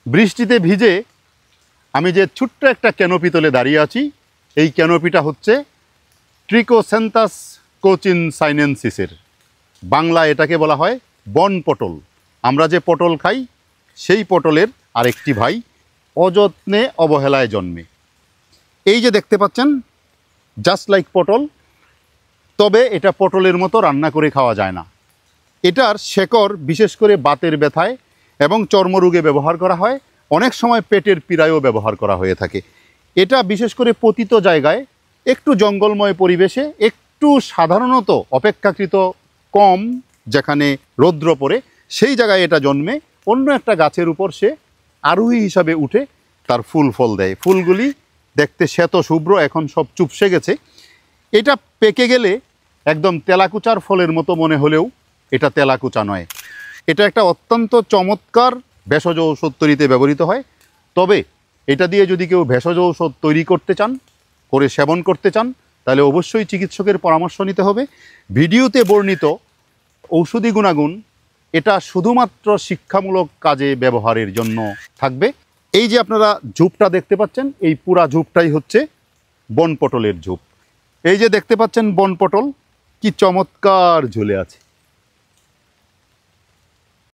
বৃষ্টিতে ভিজে আমি যে ছোট্ট একটা ক্যানোপি তলে দাঁড়িয়ে আছি, এই ক্যানোপিটা হচ্ছে ট্রিকোসেন্থাস কোচিন সাইনেনসিসের। বাংলা এটাকে বলা হয় বন পটল। আমরা যে পটল খাই সেই পটলের আরেকটি ভাই, অযত্নে অবহেলায় জন্মে। এই যে দেখতে পাচ্ছেন, জাস্ট লাইক পটল, তবে এটা পটলের মতো রান্না করে খাওয়া যায় না। এটার শেকড় বিশেষ করে বাতের ব্যথায় এবং চর্মরোগে ব্যবহার করা হয়, অনেক সময় পেটের পীড়ায়ও ব্যবহার করা হয়ে থাকে। এটা বিশেষ করে পতিত জায়গায়, একটু জঙ্গলময় পরিবেশে, একটু সাধারণত অপেক্ষাকৃত কম যেখানে রৌদ্র পড়ে সেই জায়গায় এটা জন্মে। অন্য একটা গাছের উপর সে আরোহী হিসাবে উঠে তার ফুল ফল দেয়। ফুলগুলি দেখতে শ্বেত শুভ্র, এখন সব চুপসে গেছে। এটা পেকে গেলে একদম তেলাকুচার ফলের মতো মনে হলেও এটা তেলাকুচা নয়। এটা একটা অত্যন্ত চমৎকার ভেষজ ঔষধ তৈরিতে ব্যবহৃত হয়। তবে এটা দিয়ে যদি কেউ ভেষজ ঔষধ তৈরি করতে চান, করে সেবন করতে চান, তাহলে অবশ্যই চিকিৎসকের পরামর্শ নিতে হবে। ভিডিওতে বর্ণিত ঔষধি গুণাগুণ এটা শুধুমাত্র শিক্ষামূলক কাজে ব্যবহারের জন্য থাকবে। এই যে আপনারা ঝোপটা দেখতে পাচ্ছেন, এই পুরা ঝোপটাই হচ্ছে বন পটলের ঝোপ। এই যে দেখতে পাচ্ছেন বন পটল কি চমৎকার ঝুলে আছে।